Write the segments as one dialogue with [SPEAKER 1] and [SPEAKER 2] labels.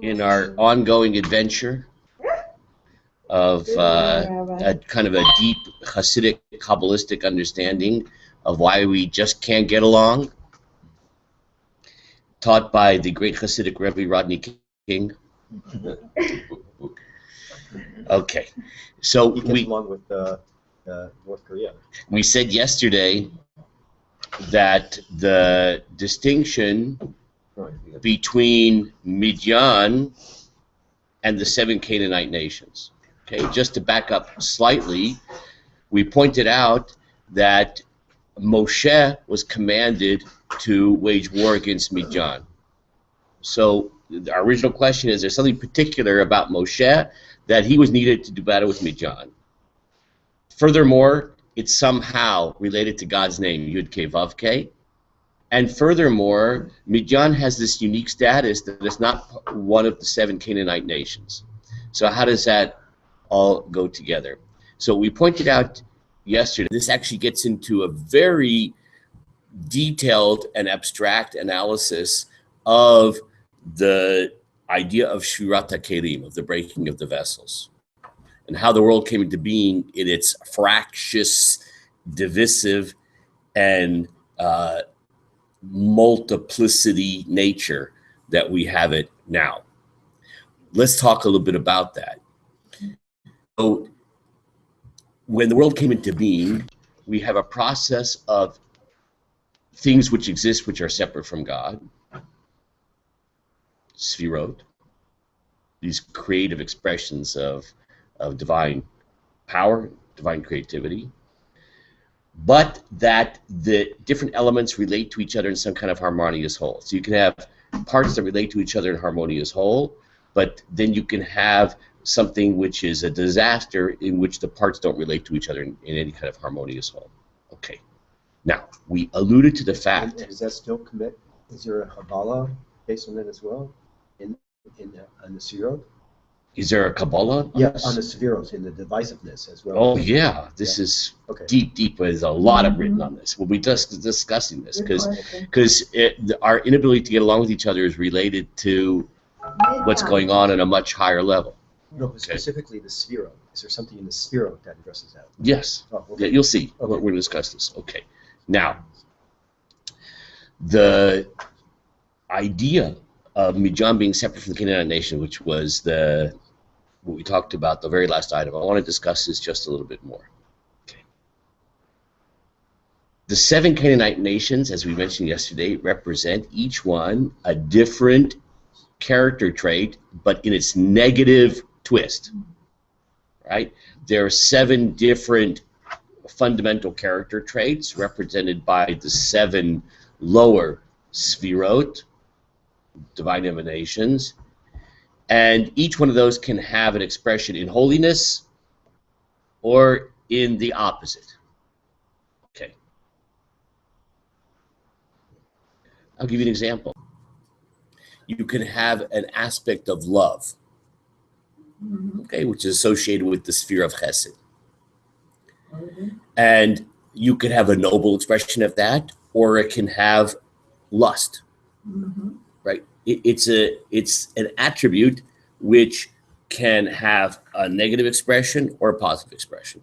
[SPEAKER 1] in our ongoing adventure of a kind of a deep Chassidic, Kabbalistic understanding of why we just can't get along, taught by the great Chassidic Rabbi Rodney King. Okay, so
[SPEAKER 2] he gets along with North Korea.
[SPEAKER 1] We said yesterday that the distinction between Midian and the 7 Canaanite nations. Okay, just to back up slightly, we pointed out that Moshe was commanded to wage war against Midian. So our original question is, there something particular about Moshe that he was needed to do battle with Midian? Furthermore, it's somehow related to God's name, Yud-Keh Vav-Keh. And furthermore, Midian has this unique status that it's not one of the 7 Canaanite nations. So how does that all go together? So we pointed out yesterday, this actually gets into a very detailed and abstract analysis of the idea of Shirat HaKelim, of the breaking of the vessels, and how the world came into being in its fractious, divisive, and multiplicity nature that we have it now. Let's talk a little bit about that. So, when the world came into being, we have a process of things which exist which are separate from God, Sfirot, these creative expressions of divine power, divine creativity, but that the different elements relate to each other in some kind of harmonious whole. So you can have parts that relate to each other in harmonious whole, but then you can have something which is a disaster in which the parts don't relate to each other in any kind of harmonious whole. Okay. Now, we alluded to the fact...
[SPEAKER 2] And does that still commit? Is there a Kabbalah based on that as well? On the Sefirot?
[SPEAKER 1] Is there a Kabbalah?
[SPEAKER 2] Yes, on the Sefirot, in the divisiveness as well.
[SPEAKER 1] Oh, yeah. This is deep. There's a lot of written on this. We'll be discussing this because our inability to get along with each other is related to what's going on at a much higher level.
[SPEAKER 2] No, but specifically the Sefirot. Is there something in the Sefirot that addresses that?
[SPEAKER 1] Yes. Oh, okay. Yeah, you'll see. Okay. We're going to discuss this. Okay. Now, the idea of Midian being separate from the Canaanite nation, which was what we talked about, the very last item. I want to discuss this just a little bit more. Okay. The 7 Canaanite nations, as we mentioned yesterday, represent each one a different character trait, but in its negative twist. Right? There are 7 different fundamental character traits represented by the 7 lower Sfirot, divine emanations, and each one of those can have an expression in holiness or in the opposite. Okay. I'll give you an example. You can have an aspect of love, okay, which is associated with the sphere of Chesed. And you could have a noble expression of that, or it can have lust. Right? It's an attribute which can have a negative expression or a positive expression.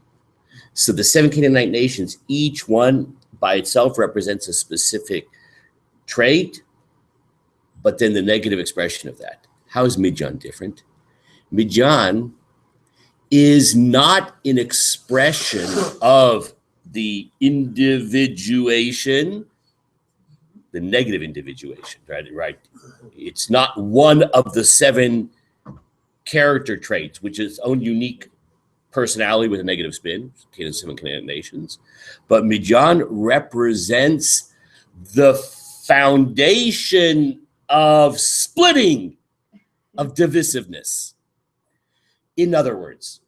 [SPEAKER 1] So the 7 Canaanite nations, each one by itself represents a specific trait, but then the negative expression of that. How is Midian different? Midian is not an expression of the individuation, the negative individuation, right? It's not one of the 7 character traits, which is its own unique personality with a negative spin, 7 Canaanite nations. But Midian represents the foundation of splitting, of divisiveness. In other words,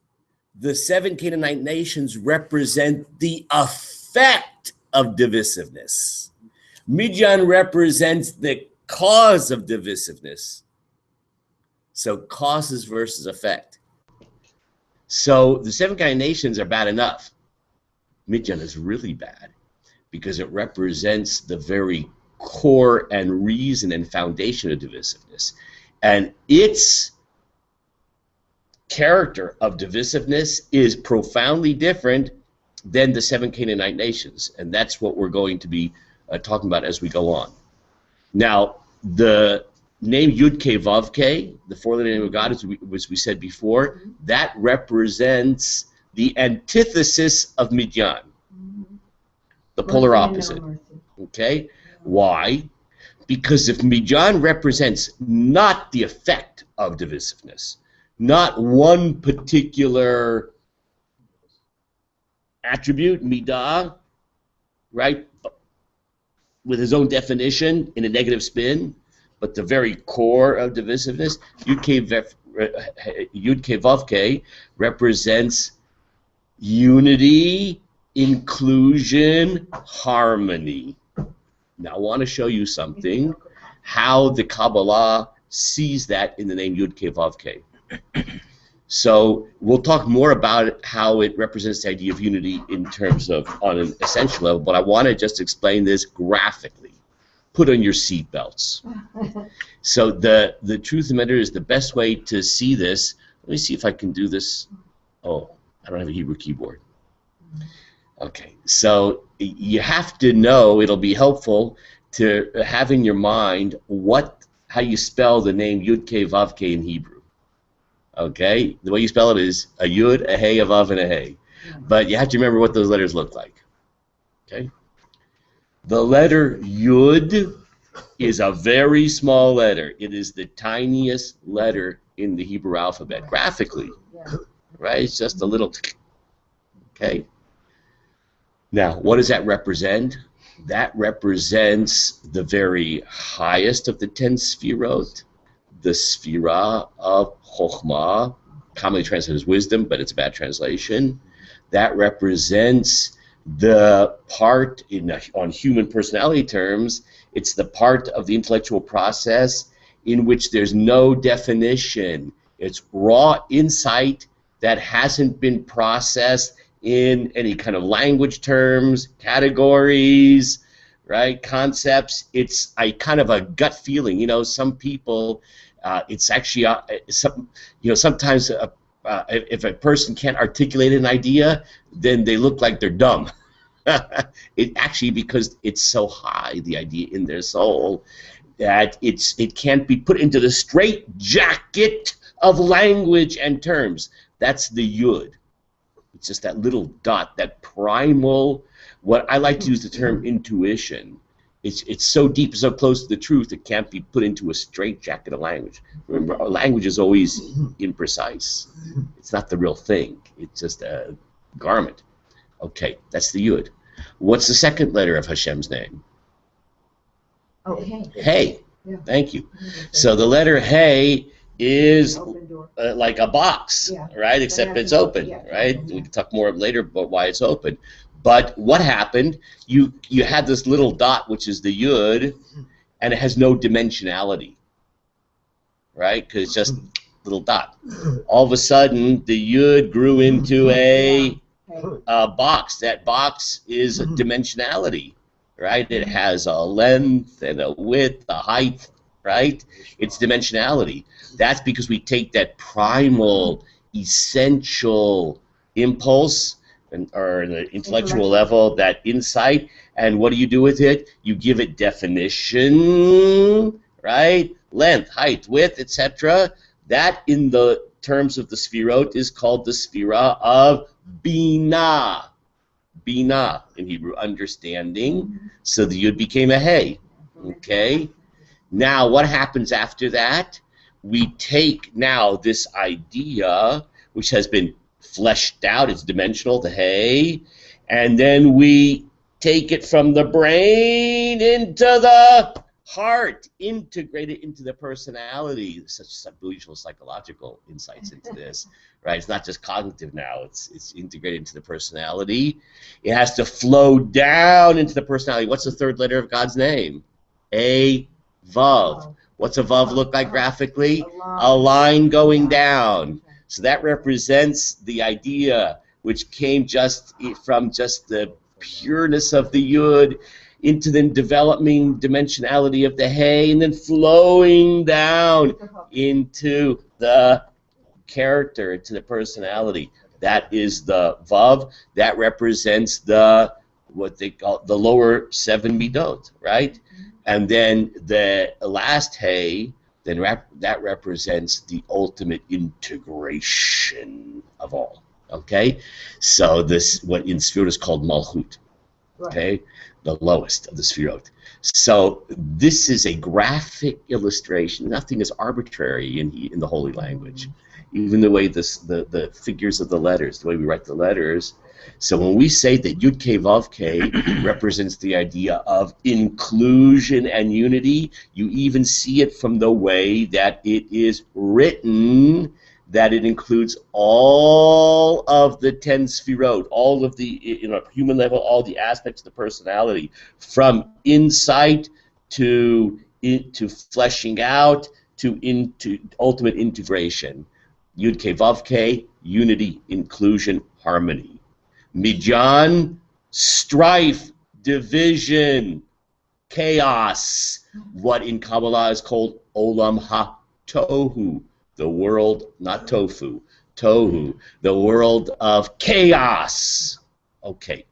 [SPEAKER 1] the 7 Canaanite nations represent the effect of divisiveness. Midian represents the cause of divisiveness. So causes versus effect. So the 7 Canaanite nations are bad enough. Midian is really bad because it represents the very core and reason and foundation of divisiveness. And its character of divisiveness is profoundly different than the 7 Canaanite nations. And that's what we're going to be talking about as we go on. Now, the name Yud-Ke Vav-Ke, the four-letter name of God, as we said before, that represents the antithesis of Midyan, the polar opposite. Okay? Why? Because if Midyan represents not the effect of divisiveness, not one particular attribute, midah, right, with his own definition in a negative spin, but the very core of divisiveness, Yud-Ke Vav-Ke represents unity, inclusion, harmony. Now I want to show you something, how the Kabbalah sees that in the name Yud-Ke Vav-Ke. So we'll talk more about how it represents the idea of unity in terms of on an essential level, but I want to just explain this graphically. Put on your seatbelts. So the truth of the matter is the best way to see this, let me see if I can do this. Oh, I don't have a Hebrew keyboard. Okay, so you have to know, it'll be helpful to have in your mind how you spell the name Yud-Ke Vav-Ke in Hebrew. Okay, the way you spell it is a Yud, a Hey, a Vav, and a Hey. But you have to remember what those letters look like. Okay, the letter Yud is a very small letter. It is the tiniest letter in the Hebrew alphabet, graphically. Right, it's just a little. Okay. Now, what does that represent? That represents the very highest of the 10 sfirot, the sphira of Chokhmah, commonly translated as wisdom, but it's a bad translation. That represents the part, on human personality terms, it's the part of the intellectual process in which there's no definition. It's raw insight that hasn't been processed in any kind of language terms, categories, right, concepts. It's a kind of a gut feeling. You know, some people, it's actually, sometimes if a person can't articulate an idea, then they look like they're dumb. It actually, because it's so high, the idea in their soul, that it can't be put into the straitjacket of language and terms. That's the Yud. It's just that little dot, that primal, what I like to use the term intuition. It's so deep, so close to the truth, it can't be put into a straitjacket of language. Remember, our language is always imprecise. It's not the real thing. It's just a garment. Okay, that's the Yud. What's the second letter of Hashem's name?
[SPEAKER 3] Oh, Hey.
[SPEAKER 1] Hey.
[SPEAKER 3] Yeah.
[SPEAKER 1] Thank you. So the letter Hey is like a box, right? Except it's open, right? We can talk more later about why it's open. But what happened? You had this little dot, which is the Yud, and it has no dimensionality, right? Because it's just a little dot. All of a sudden, the Yud grew into a box. That box is a dimensionality, right? It has a length and a width, a height, right? It's dimensionality. That's because we take that primal, essential impulse, or the intellectual level, that insight, and what do you do with it? You give it definition, right? Length, height, width, etc. That, in the terms of the Sfirot, is called the Sfira of Binah. Binah, in Hebrew, understanding. So the Yud became a Hey. Okay? Now, what happens after that? We take now this idea, which has been fleshed out, it's dimensional, the Hey, and then we take it from the brain into the heart, integrate it into the personality. Such beautiful psychological insights into this, right? It's not just cognitive now, it's integrated into the personality. It has to flow down into the personality. What's the third letter of God's name? A Vav. What's a Vav look like graphically? A line going down. So that represents the idea which came just from just the pureness of the Yud, into the developing dimensionality of the hay, and then flowing down into the character, into the personality. That is the Vav. That represents the what they call the lower 7 midot, right? And then the last hay, then that represents the ultimate integration of all. Okay, so this what in Sefirot is called Malchut. Okay, the lowest of the Sefirot. So this is a graphic illustration. Nothing is arbitrary in the holy language. Even the way the figures of the letters, the way we write the letters. So when we say that Yud Kei Vav Kei represents the idea of inclusion and unity, you even see it from the way that it is written, that it includes all of the 10 Sefirot, all of the, human level, all the aspects of the personality, from insight to fleshing out to into ultimate integration. Yud Kei Vav Kei, unity, inclusion, harmony. Midyan, strife, division, chaos, what in Kabbalah is called Olam HaTohu, the world, not tofu, tohu, the world of chaos. Okay,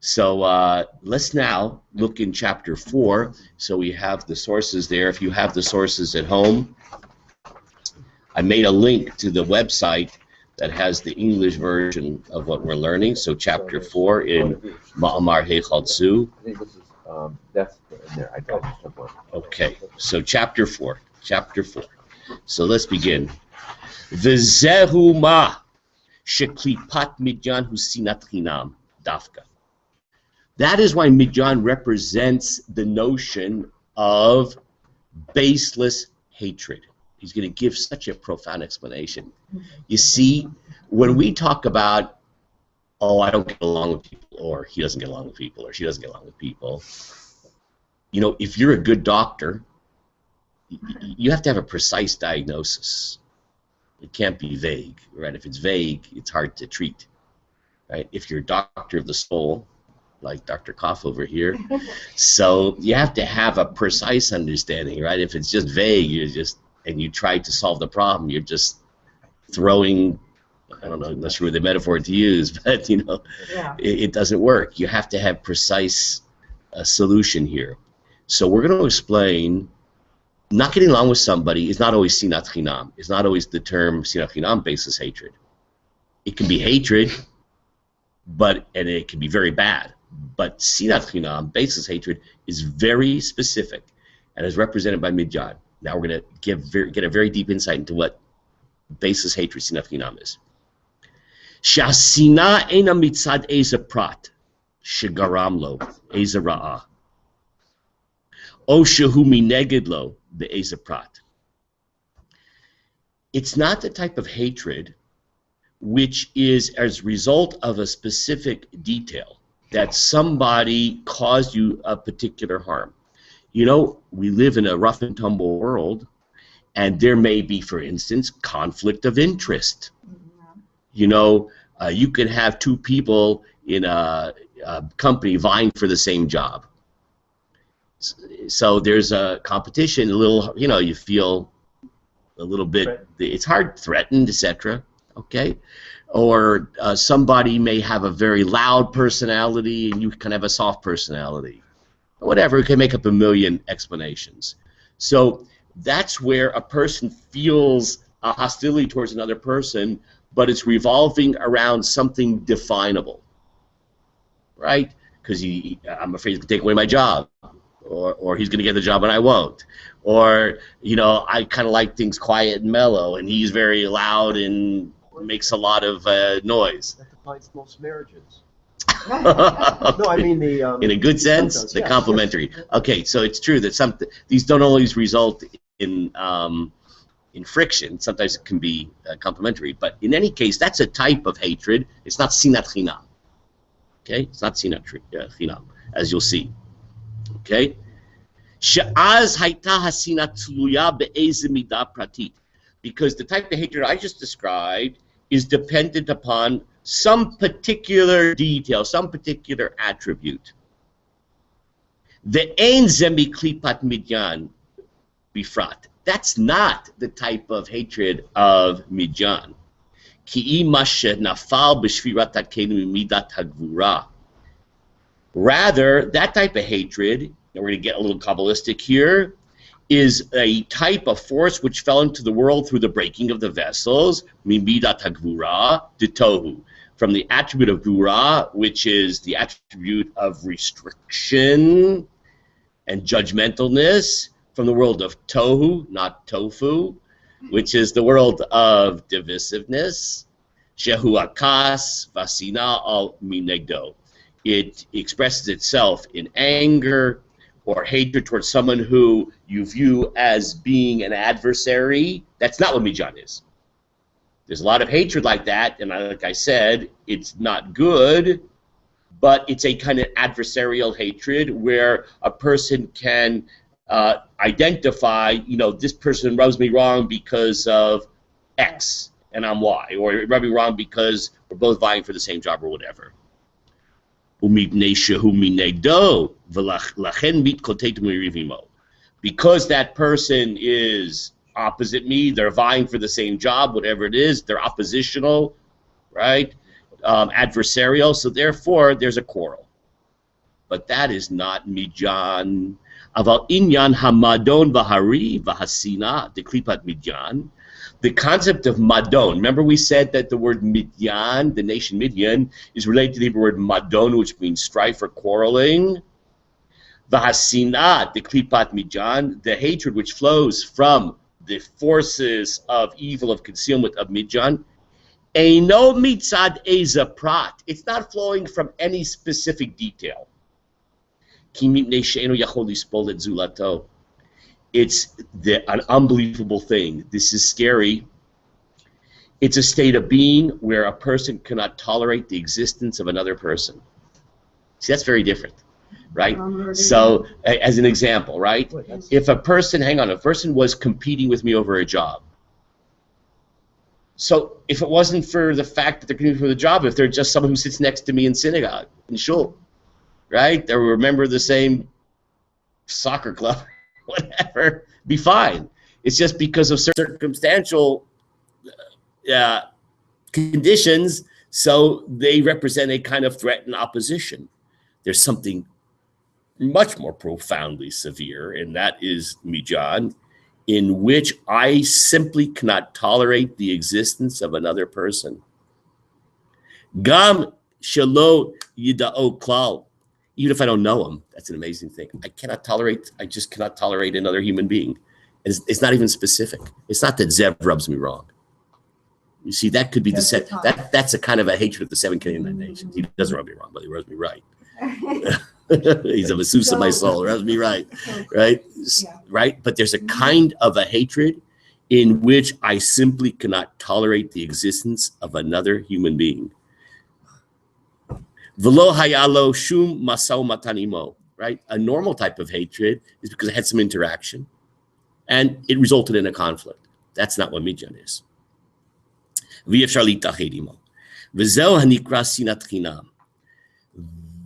[SPEAKER 1] so let's now look in chapter 4. So we have the sources there. If you have the sources at home, I made a link to the website that has the English version of what we're learning. So chapter 4 in Ma'amar Heichaltzu.
[SPEAKER 4] I think this is, that's in there. I don't have one.
[SPEAKER 1] Okay, so chapter 4. So let's begin. V'zehu ma sheklipat midyan hu sinat chinam dafka. That is why midyan represents the notion of baseless hatred. He's going to give such a profound explanation. You see, when we talk about, oh, I don't get along with people, or he doesn't get along with people, or she doesn't get along with people, if you're a good doctor, you have to have a precise diagnosis. It can't be vague, right? If it's vague, it's hard to treat, right? If you're a doctor of the soul, like Dr. Koff over here, so you have to have a precise understanding, right? If it's just vague, and you try to solve the problem, you're just throwing, I don't know, I'm not sure the metaphor to use, but it doesn't work. You have to have precise solution here. So we're going to explain, not getting along with somebody is not always sinat chinam. It's not always the term sinat chinam basis hatred. It can be hatred, and it can be very bad. But sinat chinam basis hatred is very specific and is represented by midyan. Now we're going to get a very deep insight into what basis hatred sinat chinam is. Shasina ena mitzad eza prat shegaram lo eza ra'ah o shehu mineged lo be'eza prat. It's not the type of hatred which is as a result of a specific detail that somebody caused you a particular harm. We live in a rough and tumble world, and there may be, for instance, conflict of interest. You can have two people in a company vying for the same job. So there's a competition, a little, you feel a little bit, it's hard, threatened, etc. Okay? Or somebody may have a very loud personality, and you can have a soft personality. Whatever, it can make up a million explanations. So that's where a person feels a hostility towards another person, but it's revolving around something definable, right? Because I'm afraid he's going to take away my job, or he's going to get the job and I won't. Or, I kind of like things quiet and mellow, and he's very loud and makes a lot of noise.
[SPEAKER 2] That defines most marriages.
[SPEAKER 1] No,
[SPEAKER 2] I mean
[SPEAKER 1] in a good sense, the complementary. Okay, so it's true that these don't always result in friction. Sometimes it can be complementary, but in any case, that's a type of hatred. It's not sinat chinam. Okay, it's not sinat chinam, as you'll see. Okay, she'az hayta hasinat tluya be'ez midah pratit, because the type of hatred I just described is dependent upon some particular detail, some particular attribute. Ve'ein zemi klipat midyan bifrat. That's not the type of hatred of midyan. Ki mashe nafal b'shvirat hakenu midat hagvura. Rather, that type of hatred, and we're going to get a little Kabbalistic here, is a type of force which fell into the world through the breaking of the vessels, midat hagvura, de tohu, from the attribute of gvura, which is the attribute of restriction and judgmentalness, from the world of tohu, not tofu, which is the world of divisiveness, shehu akas vasina al minegdo. It expresses itself in anger or hatred towards someone who you view as being an adversary. That's not what midyan is. There's a lot of hatred like that, and like I said, it's not good, but it's a kind of adversarial hatred where a person can identify, this person rubs me wrong because of X and I'm Y, or it rubs me wrong because we're both vying for the same job or whatever. Because that person is opposite me, they're vying for the same job, whatever it is, they're oppositional, right? Adversarial, so therefore there's a quarrel. But that is not midyan. Aval inyan hamadon v'hari v'hasina deklipat midyan. The concept of madon, remember we said that the word midyan, the nation Midyan, is related to the Hebrew word madon, which means strife or quarreling. V'hasina deklipat midyan, the hatred which flows from the forces of evil, of concealment of midyan. Eino mitzad eza prat. It's not flowing from any specific detail. It's an unbelievable thing. This is scary. It's a state of being where a person cannot tolerate the existence of another person. See, that's very different, right? So, as an example, right? If a person was competing with me over a job. So, if it wasn't for the fact that they're competing for the job, if they're just someone who sits next to me in synagogue, in shul, right? They're a member of the same soccer club, whatever, be fine. It's just because of circumstantial conditions, so they represent a kind of threat and opposition. There's something much more profoundly severe, and that is midyan, in which I simply cannot tolerate the existence of another person. Gam shelo yida'o klal. Even if I don't know him, that's an amazing thing. I just cannot tolerate another human being. It's not even specific. It's not that Zeff rubs me wrong. You see, that could be that's a kind of a hatred of the seven Canaanite nations. He doesn't rub me wrong, but he rubs me right. He's a masseuse of my soul, rubs me right, right? Yeah. Right? But there's a kind of a hatred in which I simply cannot tolerate the existence of another human being. V'lo hayalo shum masau matanimo, right? A normal type of hatred is because I had some interaction, and it resulted in a conflict. That's not what midyan is. V'yefshar litachedimo. V'zeu hanikra sinat chinam.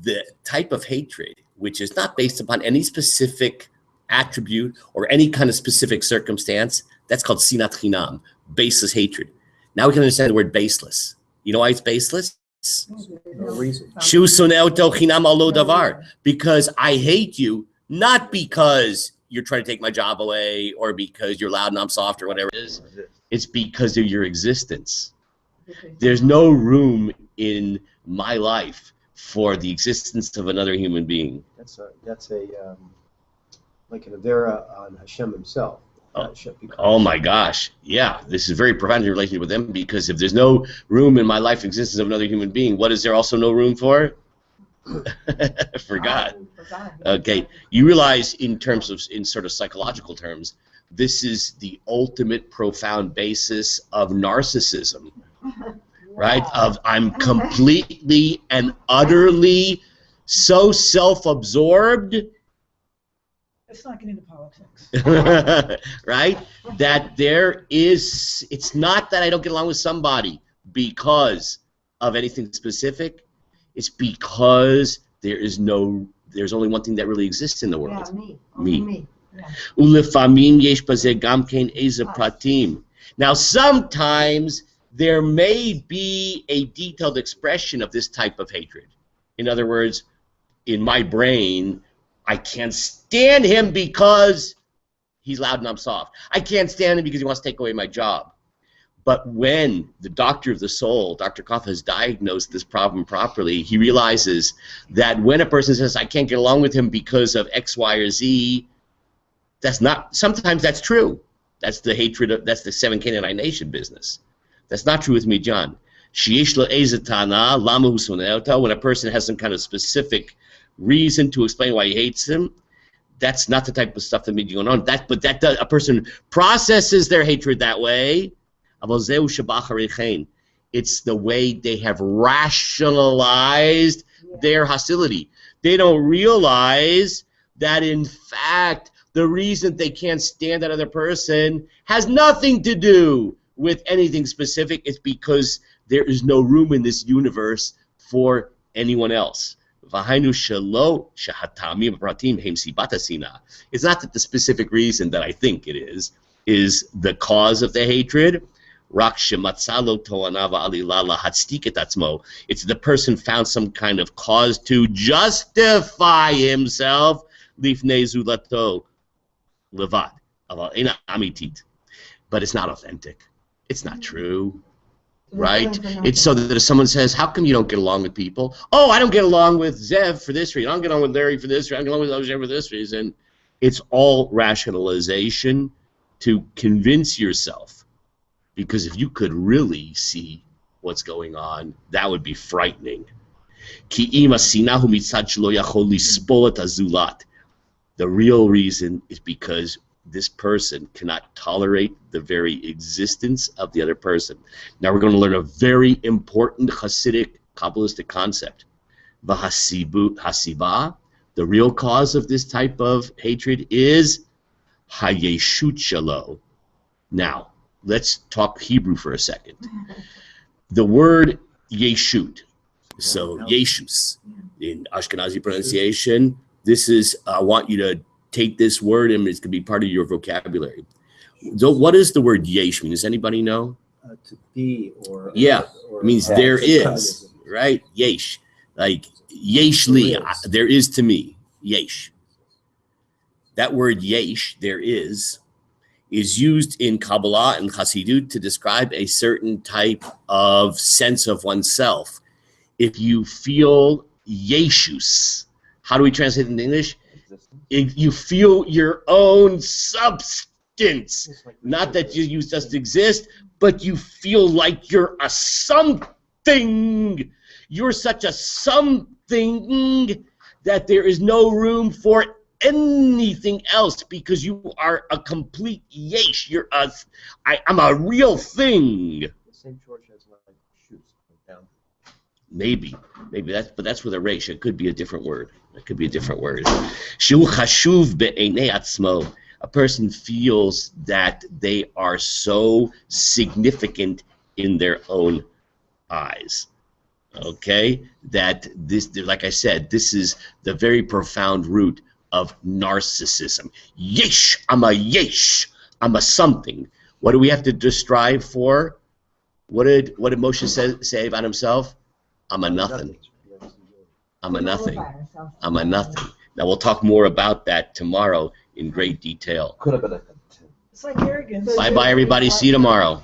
[SPEAKER 1] The type of hatred which is not based upon any specific attribute or any kind of specific circumstance, that's called sinat chinam, baseless hatred. Now we can understand the word baseless. You know why it's baseless?
[SPEAKER 2] No reason.
[SPEAKER 1] Because I hate you, not because you're trying to take my job away or because you're loud and I'm soft or whatever it is. It's because of your existence. There's no room in my life for the existence of another human being.
[SPEAKER 2] That's like an avera on Hashem himself.
[SPEAKER 1] Oh my gosh, yeah, this is very profound in relationship with them, because if there's no room in my life existence of another human being, what is there also no room for? For God. Okay, you realize in sort of psychological terms, this is the ultimate profound basis of narcissism, right? Of I'm completely and utterly so self-absorbed.
[SPEAKER 5] Let's not get into politics.
[SPEAKER 1] Right? That it's not that I don't get along with somebody because of anything specific. It's because there is no there's only one thing that really exists in the world.
[SPEAKER 3] Yeah, me.
[SPEAKER 1] Me.
[SPEAKER 3] Only me. Yeah.
[SPEAKER 1] Ulefamim yesh bazeh gam kein eze pratim. Now, sometimes there may be a detailed expression of this type of hatred. In other words, in my brain, I can't stand him because he's loud and I'm soft. I can't stand him because he wants to take away my job. But when the doctor of the soul, Dr. Koff, has diagnosed this problem properly, he realizes that when a person says, I can't get along with him because of X, Y, or Z, that's not, sometimes that's true. That's the hatred of, that's the seven Canaanite nation business. That's not true with Midyan. When a person has some kind of specific reason to explain why he hates him, that's not the type of stuff that Midyan on. But that does, a person processes their hatred that way. It's the way they have rationalized their hostility. They don't realize that, in fact, the reason they can't stand that other person has nothing to do with anything specific. It's because there is no room in this universe for anyone else. It's not that the specific reason that I think it is the cause of the hatred. It's the person found some kind of cause to justify himself. But it's not authentic. It's not true. Right? It's so that if someone says, how come you don't get along with people? Oh, I don't get along with Zeff for this reason. I don't get along with Larry for this reason. I don't get along with Ozer for this reason. It's all rationalization to convince yourself. Because if you could really see what's going on, that would be frightening. The real reason is because this person cannot tolerate the very existence of the other person. Now we're going to learn a very important Chassidic Kabbalistic concept. Hasiba, the real cause of this type of hatred is hayeshut shalo. Now, let's talk Hebrew for a second. The word yeshut, so yeshus, in Ashkenazi pronunciation, this is, I want you to take this word and it's going to be part of your vocabulary. So what does the word yesh mean? Does anybody know?
[SPEAKER 2] To be or...
[SPEAKER 1] Yeah,
[SPEAKER 2] or
[SPEAKER 1] it means there is, right? Yesh. Like, yesh li, there is to me. Yesh. That word yesh, there is used in Kabbalah and Chassidut to describe a certain type of sense of oneself. If you feel yeshus, how do we translate it in English? If you feel your own substance, not that you just exist, but you feel like you're a something. You're such a something that there is no room for anything else because you are a complete yesh. I'm a real thing.
[SPEAKER 2] The same George has like shoes down.
[SPEAKER 1] Maybe that's with a resh. It could be a different word. Shu chashuv be'enei atzmo. A person feels that they are so significant in their own eyes. Okay, that this, like I said, this is the very profound root of narcissism. Yesh, I'm a yesh, I'm a something. What do we have to strive for? What did Moshe say about himself? I'm a nothing. I'm a nothing. I'm a nothing. Now we'll talk more about that tomorrow in great detail.
[SPEAKER 4] Could have been a
[SPEAKER 5] It's like arrogance.
[SPEAKER 1] Bye bye everybody. See you tomorrow.